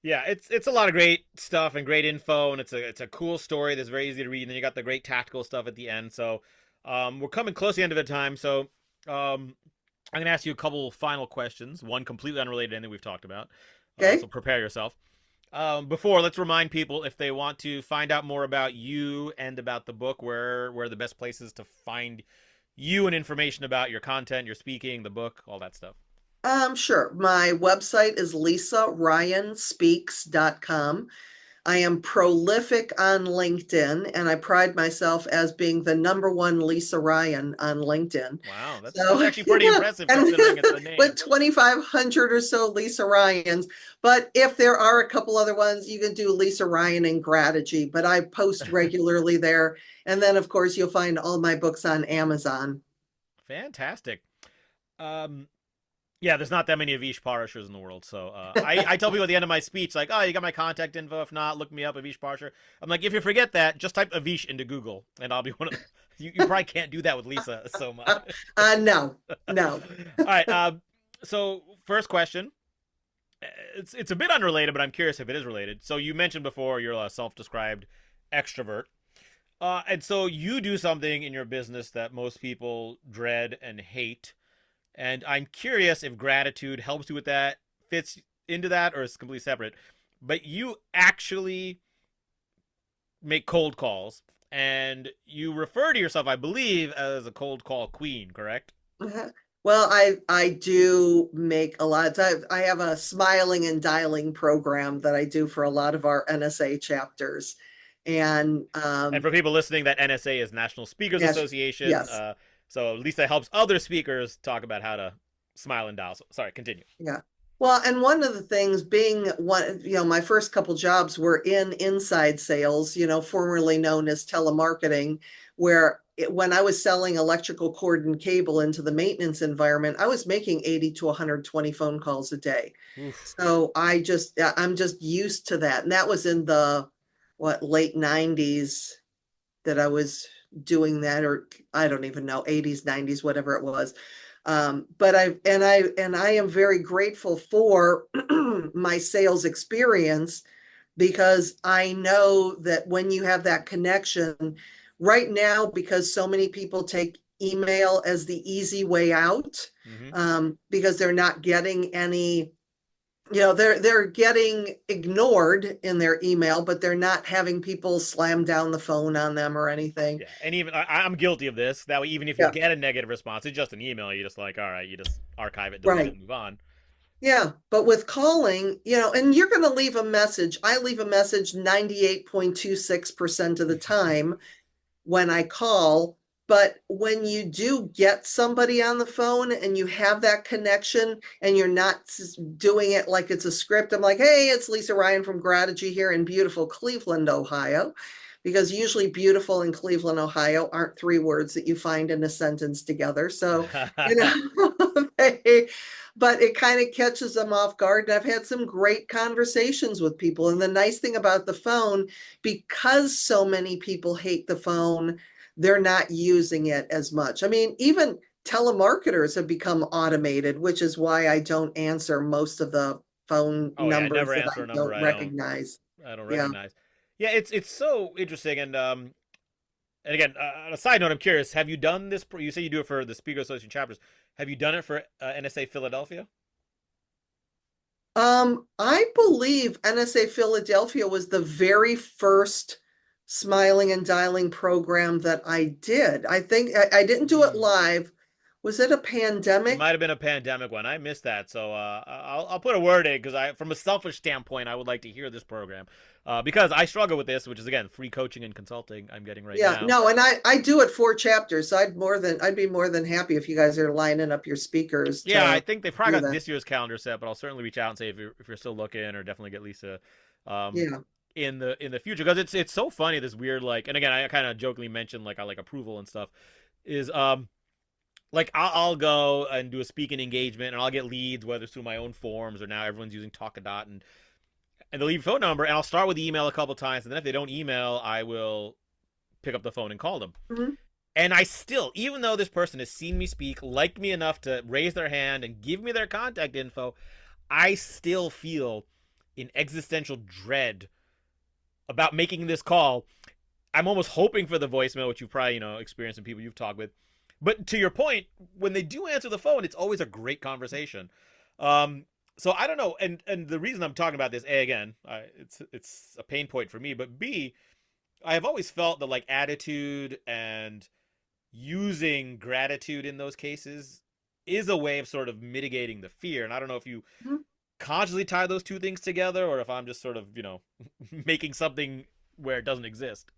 Speaker 1: Yeah, it's a lot of great stuff and great info, and it's a cool story that's very easy to read. And then you got the great tactical stuff at the end. So we're coming close to the end of the time. So I'm gonna ask you a couple final questions. One completely unrelated to anything we've talked about. So
Speaker 2: Okay.
Speaker 1: prepare yourself. Before, let's remind people if they want to find out more about you and about the book, where are the best places to find you and information about your content, your speaking, the book, all that stuff.
Speaker 2: Sure. My website is lisaryanspeaks.com. I am prolific on LinkedIn, and I pride myself as being the number one Lisa Ryan on LinkedIn.
Speaker 1: Wow, that's
Speaker 2: So,
Speaker 1: actually pretty impressive
Speaker 2: and
Speaker 1: considering it's the
Speaker 2: with
Speaker 1: name.
Speaker 2: 2,500 or so Lisa Ryans. But if there are a couple other ones, you can do Lisa Ryan and Grategy. But I post regularly there. And then, of course, you'll find all my books on Amazon.
Speaker 1: Fantastic. Um, yeah, there's not that many Avish Parashars in the world, so I tell people at the end of my speech, like, oh, you got my contact info. If not, look me up, Avish Parashar. I'm like, if you forget that, just type Avish into Google, and I'll be one of. You probably can't do that with Lisa so much.
Speaker 2: No, no.
Speaker 1: All right. So first question. It's a bit unrelated, but I'm curious if it is related. So you mentioned before you're a self-described extrovert, and so you do something in your business that most people dread and hate. And I'm curious if gratitude helps you with that, fits into that, or is completely separate. But you actually make cold calls, and you refer to yourself, I believe, as a cold call queen, correct?
Speaker 2: Well, I do make a lot. I have a smiling and dialing program that I do for a lot of our NSA chapters. And
Speaker 1: And for people listening, that NSA is National Speakers
Speaker 2: yes,
Speaker 1: Association.
Speaker 2: yes.
Speaker 1: So at least that helps other speakers talk about how to smile and dial. So, sorry, continue.
Speaker 2: Yeah. Well, and one of the things being one, my first couple jobs were in inside sales, formerly known as telemarketing, where when I was selling electrical cord and cable into the maintenance environment, I was making 80 to 120 phone calls a day.
Speaker 1: Oof.
Speaker 2: So I'm just used to that. And that was in the late 90s that I was doing that, or I don't even know, 80s, 90s, whatever it was. But I am very grateful for my sales experience because I know that when you have that connection right now, because so many people take email as the easy way out,
Speaker 1: Mm-hmm.
Speaker 2: because they're not getting any, they're getting ignored in their email, but they're not having people slam down the phone on them or anything.
Speaker 1: Yeah, and even I'm guilty of this. That way, even if you
Speaker 2: Yeah,
Speaker 1: get a negative response, it's just an email. You're just like, all right, you just archive it, delete it,
Speaker 2: right.
Speaker 1: move on.
Speaker 2: Yeah, but with calling, and you're going to leave a message. I leave a message 98.26% of the time when I call. But when you do get somebody on the phone and you have that connection and you're not doing it like it's a script, I'm like, hey, it's Lisa Ryan from Grategy here in beautiful Cleveland, Ohio. Because usually beautiful and Cleveland, Ohio aren't three words that you find in a sentence together. So, they, but it kind of catches them off guard. And I've had some great conversations with people. And the nice thing about the phone, because so many people hate the phone, they're not using it as much. I mean, even telemarketers have become automated, which is why I don't answer most of the phone
Speaker 1: Oh yeah, I
Speaker 2: numbers
Speaker 1: never
Speaker 2: that
Speaker 1: answer
Speaker 2: I
Speaker 1: a number
Speaker 2: don't recognize.
Speaker 1: I don't
Speaker 2: Yeah.
Speaker 1: recognize. Yeah, it's so interesting. And again, on a side note, I'm curious. Have you done this? You say you do it for the Speaker Association chapters. Have you done it for NSA Philadelphia?
Speaker 2: I believe NSA Philadelphia was the very first smiling and dialing program that I did. I think I didn't do it
Speaker 1: Hmm.
Speaker 2: live. Was it a
Speaker 1: It might
Speaker 2: pandemic?
Speaker 1: have been a pandemic one. I missed that, so I'll put a word in because from a selfish standpoint, I would like to hear this program because I struggle with this, which is again free coaching and consulting I'm getting right
Speaker 2: Yeah,
Speaker 1: now.
Speaker 2: no, and I do it 4 chapters, so I'd be more than happy if you guys are lining up your speakers
Speaker 1: Yeah, I
Speaker 2: to
Speaker 1: think they've probably
Speaker 2: do
Speaker 1: got
Speaker 2: that.
Speaker 1: this year's calendar set, but I'll certainly reach out and say if you're still looking, or definitely get Lisa um,
Speaker 2: Yeah.
Speaker 1: in the future because it's so funny this weird like, and again I kind of jokingly mentioned like I like approval and stuff is like I'll go and do a speaking engagement and I'll get leads whether it's through my own forms or now everyone's using Talkadot and they'll leave a phone number and I'll start with the email a couple times and then if they don't email I will pick up the phone and call them.
Speaker 2: Mhm.
Speaker 1: And I still, even though this person has seen me speak, liked me enough to raise their hand and give me their contact info, I still feel an existential dread about making this call. I'm almost hoping for the voicemail, which you've probably, experienced in people you've talked with. But to your point, when they do answer the phone, it's always a great conversation. Um, so I don't know, and the reason I'm talking about this, A, again, it's a pain point for me, but B, I have always felt that like attitude and using gratitude in those cases is a way of sort of mitigating the fear. And I don't know if you
Speaker 2: Mhm.
Speaker 1: consciously tie those two things together or if I'm just sort of, making something where it doesn't exist.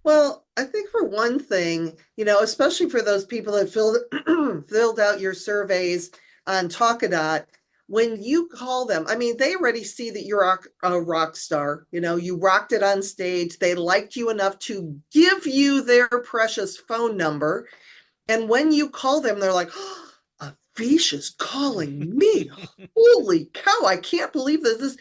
Speaker 2: Well, I think for one thing, especially for those people that filled filled out your surveys on Talkadot, when you call them, I mean, they already see that you're a rock star. You rocked it on stage. They liked you enough to give you their precious phone number. And when you call them, they're like, oh, Avish is calling me. Holy cow, I can't believe this,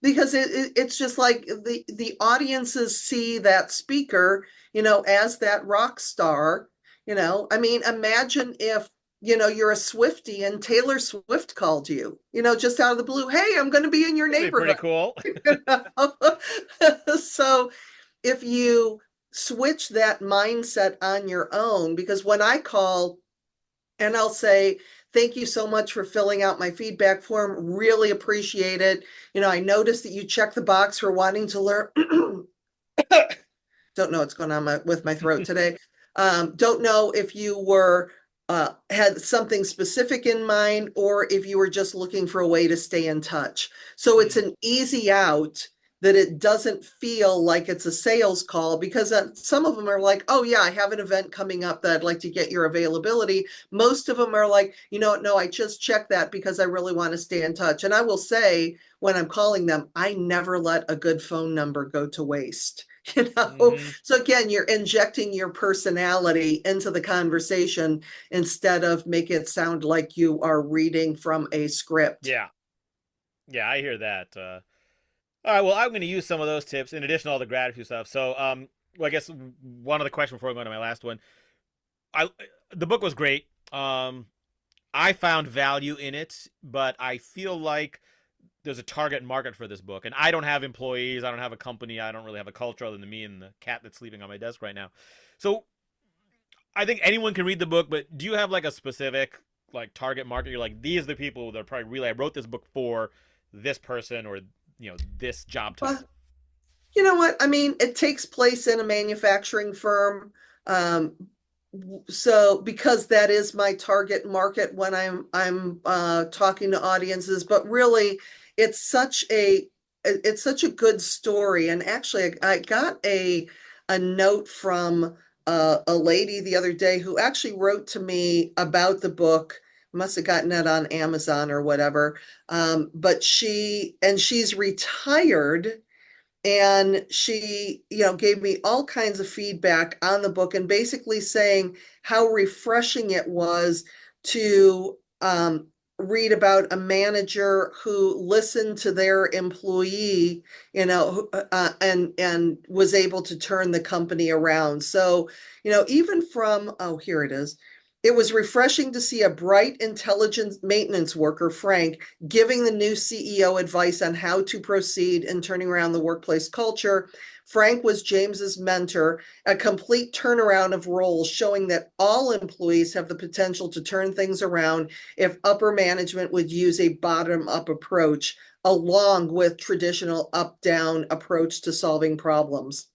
Speaker 2: because it's just like the audiences see that speaker, as that rock star. I mean, imagine if, you're a Swiftie and Taylor Swift called you, just out of the blue. Hey, I'm going to be in your
Speaker 1: That'd be pretty
Speaker 2: neighborhood.
Speaker 1: cool.
Speaker 2: So if you switch that mindset on your own, because when I call and I'll say, thank you so much for filling out my feedback form, really appreciate it. I noticed that you checked the box for wanting to learn. Don't know what's going on with my throat today. Don't know if you were had something specific in mind, or if you were just looking for a way to stay in touch. So it's
Speaker 1: Mm,
Speaker 2: an easy out that it doesn't feel like it's a sales call, because some of them are like, oh yeah, I have an event coming up that I'd like to get your availability. Most of them are like, no, I just checked that because I really want to stay in touch. And I will say, when I'm calling them, I never let a good phone number go to waste.
Speaker 1: hmm.
Speaker 2: So again, you're injecting your personality into the conversation instead of make it sound like you are reading from a script.
Speaker 1: Yeah, yeah, I hear that. All right, well, I'm going to use some of those tips in addition to all the gratitude stuff. So, well, I guess one other question before I go into my last one. I The book was great. I found value in it, but I feel like there's a target market for this book, and I don't have employees, I don't have a company, I don't really have a culture other than me and the cat that's sleeping on my desk right now. So I think anyone can read the book, but do you have like a specific like target market? You're like, these are the people that are probably really, I wrote this book for this person or this job
Speaker 2: Well,
Speaker 1: title.
Speaker 2: you know what? I mean, it takes place in a manufacturing firm. Um, so because that is my target market when I'm talking to audiences, but really it's such a good story. And actually, I got a note from a lady the other day who actually wrote to me about the book. Must have gotten it on Amazon or whatever. But she's retired, and she gave me all kinds of feedback on the book, and basically saying how refreshing it was to read about a manager who listened to their employee, and was able to turn the company around. So even from, oh, here it is. It was refreshing to see a bright, intelligent maintenance worker, Frank, giving the new CEO advice on how to proceed in turning around the workplace culture. Frank was James's mentor, a complete turnaround of roles, showing that all employees have the potential to turn things around if upper management would use a bottom-up approach along with traditional up-down approach to solving problems.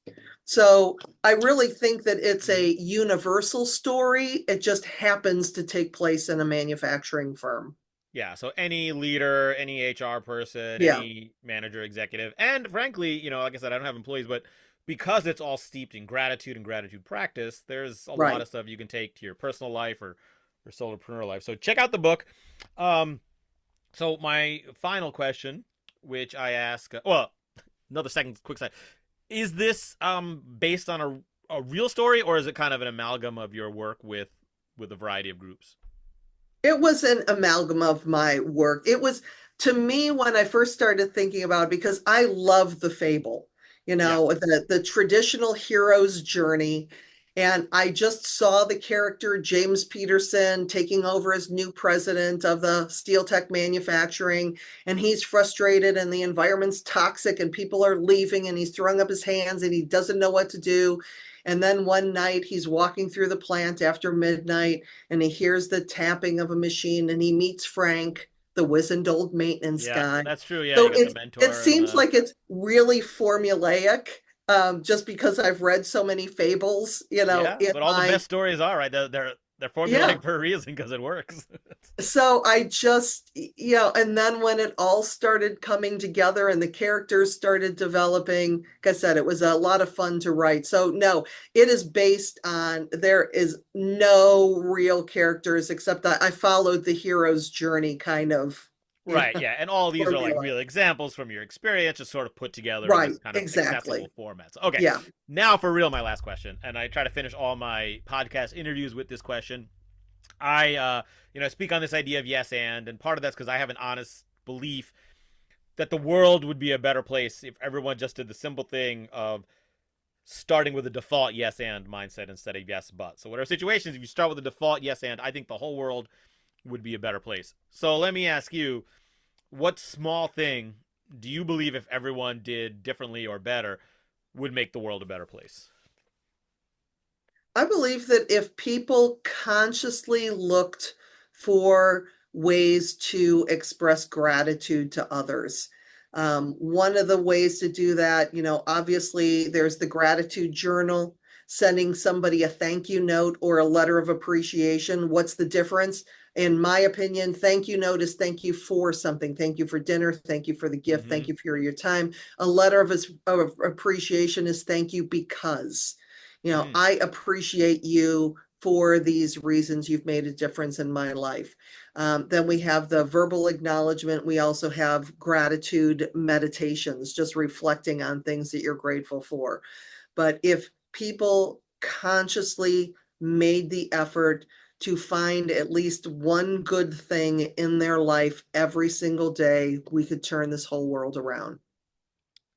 Speaker 2: So I really think that it's
Speaker 1: Mm-hmm.
Speaker 2: a universal story. It just happens to take place in a manufacturing firm.
Speaker 1: Yeah, so any leader, any HR person,
Speaker 2: Yeah,
Speaker 1: any manager, executive, and frankly, like I said, I don't have employees, but because it's all steeped in gratitude and gratitude practice, there's a lot
Speaker 2: right.
Speaker 1: of stuff you can take to your personal life or solopreneur life. So check out the book. Um, so my final question, which I ask, well, another second quick side, is this based on a real story, or is it kind of an amalgam of your work with a variety of groups?
Speaker 2: It was an amalgam of my work. It was, to me, when I first started thinking about it, because I love the fable,
Speaker 1: Yeah,
Speaker 2: the traditional hero's journey. And I just saw the character James Peterson taking over as new president of the steel tech manufacturing. And he's frustrated, and the environment's toxic, and people are leaving, and he's throwing up his hands, and he doesn't know what to do. And then one night he's walking through the plant after midnight, and he hears the tapping of a machine, and he meets Frank, the wizened old maintenance
Speaker 1: yeah,
Speaker 2: guy.
Speaker 1: that's true. Yeah, you
Speaker 2: So
Speaker 1: got the
Speaker 2: it
Speaker 1: mentor and
Speaker 2: seems
Speaker 1: the
Speaker 2: like it's really formulaic, just because I've read so many fables,
Speaker 1: yeah,
Speaker 2: in
Speaker 1: but all the
Speaker 2: my,
Speaker 1: best stories are right. They're
Speaker 2: yeah.
Speaker 1: formulaic for a reason because it works.
Speaker 2: So I just, and then when it all started coming together and the characters started developing, like I said, it was a lot of fun to write. So no, it is based on, there is no real characters, except that I followed the hero's journey kind of,
Speaker 1: Right, yeah, and all these are like
Speaker 2: formula.
Speaker 1: real examples from your experience, just sort of put together in
Speaker 2: Right,
Speaker 1: this kind of accessible
Speaker 2: exactly.
Speaker 1: format. So, okay,
Speaker 2: Yeah.
Speaker 1: now for real, my last question, and I try to finish all my podcast interviews with this question. I speak on this idea of yes and part of that's because I have an honest belief that the world would be a better place if everyone just did the simple thing of starting with a default yes and mindset instead of yes but. So whatever situations, if you start with a default yes and, I think the whole world would be a better place. So let me ask you, what small thing do you believe if everyone did differently or better would make the world a better place?
Speaker 2: I believe that if people consciously looked for ways to express gratitude to others, one of the ways to do that, obviously there's the gratitude journal. sending somebody a thank you note or a letter of appreciation. What's the difference? In my opinion, thank you note is thank you for something. Thank you for dinner. Thank you for the gift. Thank
Speaker 1: Mm-hmm.
Speaker 2: you for your time. A letter of appreciation is thank you because,
Speaker 1: Mm.
Speaker 2: I appreciate you for these reasons. You've made a difference in my life. Then we have the verbal acknowledgement. We also have gratitude meditations, just reflecting on things that you're grateful for. But if people consciously made the effort to find at least one good thing in their life every single day, we could turn this whole world around.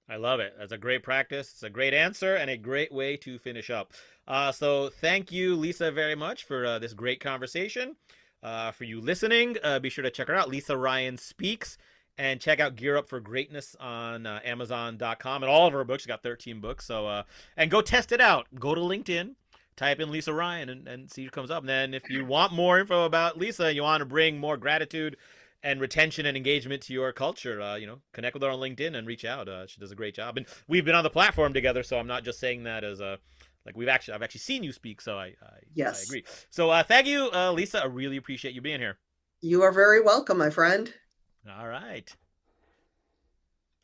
Speaker 1: I love it. That's a great practice. It's a great answer and a great way to finish up. So thank you, Lisa, very much for this great conversation. For you listening, be sure to check her out, Lisa Ryan Speaks, and check out Gear Up for Greatness on Amazon.com and all of her books. She got 13 books. And go test it out. Go to LinkedIn, type in Lisa Ryan, and see what comes up. And then if you want more info about Lisa, you want to bring more gratitude and retention and engagement to your culture, connect with her on LinkedIn and reach out. She does a great job, and we've been on the platform together, so I'm not just saying that as a like I've actually seen you speak, so I
Speaker 2: Yes,
Speaker 1: agree. So thank you, Lisa. I really appreciate you being here.
Speaker 2: you are very welcome, my friend.
Speaker 1: All right.